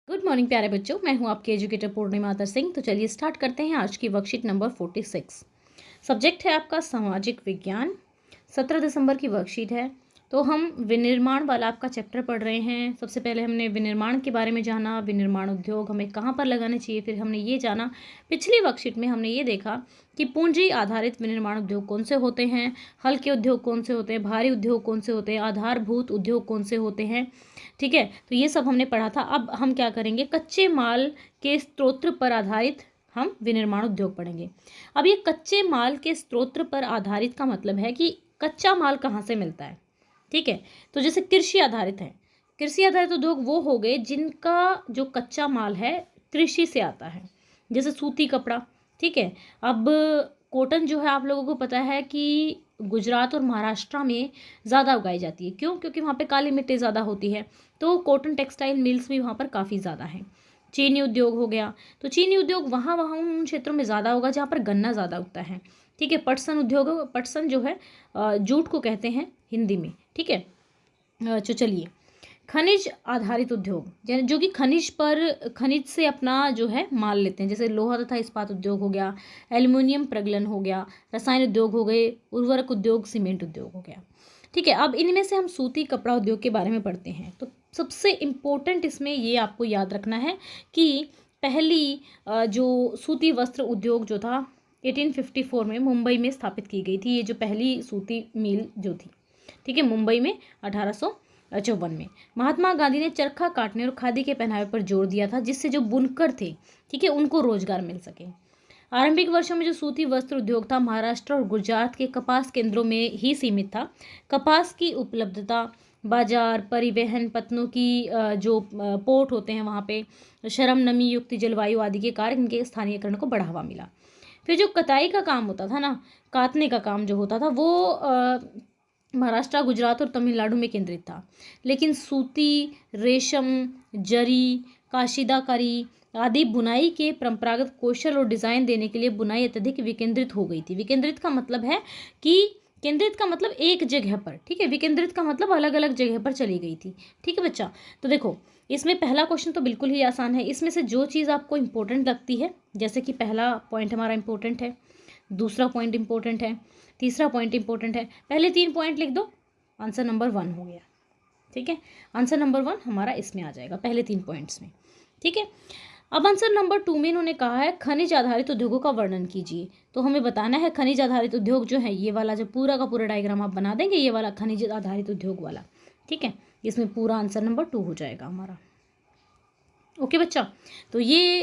Good morning प्यारे बच्चों, मैं हूं आपकी एजुकेटर पूर्णिमा आदर सिंह। तो चलिए स्टार्ट करते हैं आज की वर्कशीट नंबर 46। सब्जेक्ट है आपका सामाजिक विज्ञान। 17 दिसंबर की वर्कशीट है। तो हम विनिर्माण वाला आपका चैप्टर पढ़ रहे हैं। सबसे पहले हमने विनिर्माण के बारे में जाना, विनिर्माण उद्योग हमें कहाँ पर लगाने चाहिए। फिर हमने ये जाना, पिछली वर्कशीट में हमने ये देखा कि पूंजी आधारित विनिर्माण उद्योग कौन से होते हैं, हल्के उद्योग कौन से होते हैं, भारी उद्योग कौन से होते हैं, आधारभूत उद्योग कौन से होते हैं। ठीक है, तो ये सब हमने पढ़ा था। अब हम क्या करेंगे, कच्चे माल के स्रोत पर आधारित हम विनिर्माण उद्योग पढ़ेंगे। अब ये कच्चे माल के स्रोत पर आधारित का मतलब है कि कच्चा माल कहाँ से मिलता है। ठीक है, तो जैसे कृषि आधारित है, कृषि आधारित उद्योग वो हो गए जिनका जो कच्चा माल है कृषि से आता है, जैसे सूती कपड़ा। ठीक है, अब कॉटन जो है आप लोगों को पता है कि गुजरात और महाराष्ट्र में ज़्यादा उगाई जाती है। क्यों? क्योंकि वहाँ पे काली मिट्टी ज़्यादा होती है, तो कॉटन टेक्सटाइल मिल्स भी वहाँ पर काफ़ी ज़्यादा हैं। चीनी उद्योग हो गया, तो चीनी उद्योग वहाँ वहाँ उन क्षेत्रों में ज़्यादा होगा जहाँ पर गन्ना ज़्यादा उगता है। ठीक है, पटसन उद्योग, पटसन जो है जूट को कहते हैं हिंदी में। ठीक है, तो चलिए, खनिज आधारित उद्योग जो कि खनिज से अपना जो है माल लेते हैं, जैसे लोहा तथा इस्पात उद्योग हो गया, एल्युमिनियम प्रगलन हो गया, रसायन उद्योग हो गए, उर्वरक उद्योग, सीमेंट उद्योग हो गया। ठीक है, अब इनमें से हम सूती कपड़ा उद्योग के बारे में पढ़ते हैं। तो सबसे इम्पोर्टेंट इसमें ये आपको याद रखना है कि पहली जो सूती वस्त्र उद्योग जो था 1854 में मुंबई में स्थापित की गई थी। ये जो पहली सूती मिल जो थी, ठीक है, मुंबई में 1854 में महात्मा गांधी ने चरखा काटने और खादी के पहनावे पर जोर दिया था, जिससे जो बुनकर थे, ठीक है, उनको रोजगार मिल सके। आरंभिक वर्षों में जो सूती वस्त्र उद्योग था महाराष्ट्र और गुजरात के कपास केंद्रों में ही सीमित था। कपास की उपलब्धता, बाजार, परिवहन, पत्तनों की जो पोर्ट होते हैं वहाँ पे, श्रम, नमी युक्त जलवायु आदि के कारण इनके स्थानीयकरण को बढ़ावा मिला। फिर जो कताई का काम होता था ना, काटने का काम जो होता था वो महाराष्ट्र, गुजरात और तमिलनाडु में केंद्रित था। लेकिन सूती, रेशम, जरी, काशीदाकारी आदि बुनाई के परंपरागत कौशल और डिज़ाइन देने के लिए बुनाई अत्यधिक विकेंद्रित हो गई थी। विकेंद्रित का मतलब है कि केंद्रित का मतलब एक जगह पर, ठीक है, विकेंद्रित का मतलब अलग अलग जगह पर चली गई थी। ठीक है बच्चा, तो देखो इसमें पहला क्वेश्चन तो बिल्कुल ही आसान है। इसमें से जो चीज़ आपको इंपॉर्टेंट लगती है, जैसे कि पहला पॉइंट हमारा इंपॉर्टेंट है, दूसरा पॉइंट इंपॉर्टेंट है, तीसरा पॉइंट इंपॉर्टेंट है, पहले 3 पॉइंट लिख दो, आंसर नंबर 1 हो गया। ठीक है, आंसर नंबर 1 हमारा इसमें आ जाएगा, पहले 3 पॉइंट्स में। ठीक है, अब आंसर नंबर 2 में इन्होंने कहा है खनिज आधारित उद्योगों का वर्णन कीजिए। तो हमें बताना है खनिज आधारित उद्योग जो है, ये वाला जो पूरा का पूरा डायग्राम आप बना देंगे, ये वाला खनिज आधारित उद्योग वाला। ठीक है, इसमें पूरा आंसर नंबर 2 हो जाएगा हमारा। ओके बच्चा, तो ये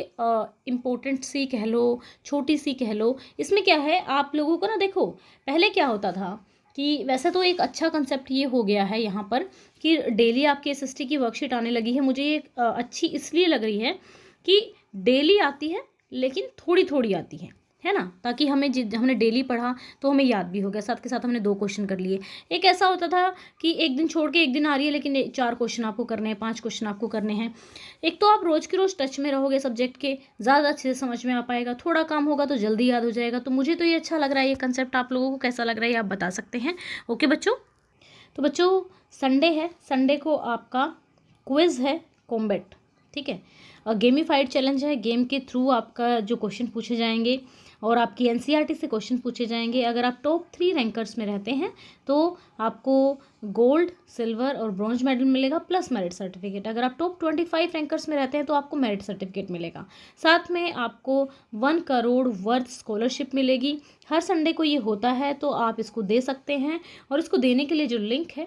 इम्पोर्टेंट सी कह लो, छोटी सी कह लो। इसमें क्या है, आप लोगों को ना देखो, पहले क्या होता था कि वैसे तो एक अच्छा कंसेप्ट ये हो गया है यहाँ पर कि डेली आपकी एसएसटी की वर्कशीट आने लगी है। मुझे ये अच्छी इसलिए लग रही है कि डेली आती है लेकिन थोड़ी थोड़ी आती है ना, ताकि हमें हमने डेली पढ़ा तो हमें याद भी हो गया। साथ के साथ हमने 2 क्वेश्चन कर लिए। एक ऐसा होता था कि एक दिन छोड़ के एक दिन आ रही है, लेकिन 4 क्वेश्चन आपको करने हैं, 5 क्वेश्चन आपको करने हैं। एक तो आप रोज के रोज टच में रहोगे सब्जेक्ट के, ज़्यादा अच्छे से समझ में आ पाएगा, थोड़ा काम होगा तो जल्दी याद हो जाएगा। तो मुझे तो ये अच्छा लग रहा है, ये कंसेप्ट आप लोगों को कैसा लग रहा है ये आप बता सकते हैं। ओके बच्चों, तो बच्चों संडे है, संडे को आपका क्विज है कॉम्बैट। ठीक है, गेमिफाइड चैलेंज है, गेम के थ्रू आपका जो क्वेश्चन पूछे जाएंगे और आपकी एनसीईआरटी से क्वेश्चन पूछे जाएंगे। अगर आप टॉप 3 रैंकर्स में रहते हैं तो आपको गोल्ड, सिल्वर और ब्रॉन्ज मेडल मिलेगा प्लस मेरिट सर्टिफिकेट। अगर आप टॉप 25 रैंकर्स में रहते हैं तो आपको मेरिट सर्टिफिकेट मिलेगा। साथ में आपको 1 करोड़ वर्थ स्कॉलरशिप मिलेगी। हर संडे को ये होता है, तो आप इसको दे सकते हैं। और इसको देने के लिए जो लिंक है,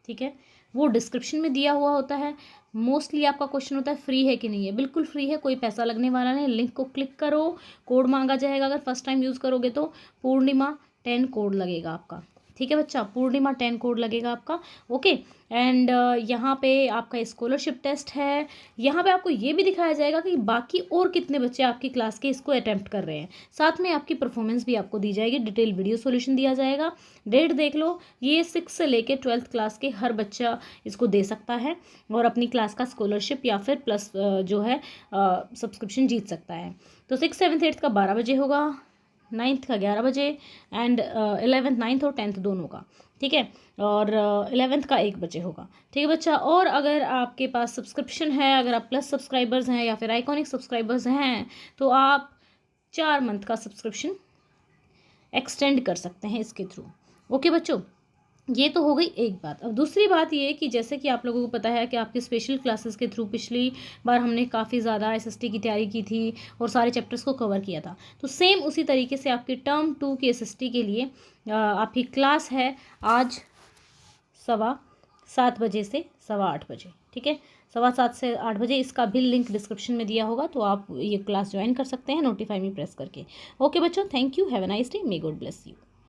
ठीक है, वो डिस्क्रिप्शन में दिया हुआ होता है। मोस्टली आपका क्वेश्चन होता है फ्री है कि नहीं है। बिल्कुल फ्री है, कोई पैसा लगने वाला नहीं। लिंक को क्लिक करो, कोड मांगा जाएगा। अगर फर्स्ट टाइम यूज़ करोगे तो पूर्णिमा 10 कोड लगेगा आपका। ठीक है बच्चा, पूर्णिमा 10 कोड लगेगा आपका। ओके, एंड यहाँ पे आपका स्कॉलरशिप टेस्ट है। यहाँ पे आपको ये भी दिखाया जाएगा कि बाकी और कितने बच्चे आपकी क्लास के इसको अटेम्प्ट कर रहे हैं। साथ में आपकी परफॉर्मेंस भी आपको दी जाएगी, डिटेल वीडियो सॉल्यूशन दिया जाएगा। डेट देख लो, ये 6 से लेके 12th क्लास के हर बच्चा इसको दे सकता है और अपनी क्लास का स्कॉलरशिप या फिर प्लस जो है सब्सक्रिप्शन जीत सकता है। तो 6, 7, 8 का 12 बजे होगा, 9th का 11 बजे एंड 11th, 9th और 10th दोनों का। ठीक है, और 11th का 1 बजे होगा। ठीक है बच्चा, और अगर आपके पास सब्सक्रिप्शन है, अगर आप प्लस सब्सक्राइबर्स हैं या फिर आइकॉनिक सब्सक्राइबर्स हैं, तो आप 4 मंथ का सब्सक्रिप्शन एक्सटेंड कर सकते हैं इसके थ्रू। ओके बच्चों, ये तो हो गई एक बात। अब दूसरी बात ये कि जैसे कि आप लोगों को पता है कि आपकी स्पेशल क्लासेस के थ्रू पिछली बार हमने काफ़ी ज़्यादा एसएसटी की तैयारी की थी और सारे चैप्टर्स को कवर किया था, तो सेम उसी तरीके से आपकी टर्म 2 की एसएसटी के लिए आपकी क्लास है आज 7:15 बजे से 8:15 बजे। ठीक है, 7:15 से 8 बजे। इसका भी लिंक डिस्क्रिप्शन में दिया होगा, तो आप ये क्लास ज्वाइन कर सकते हैं नोटिफाई मी प्रेस करके। ओके बच्चों, thank you, have a nice day, may God bless you.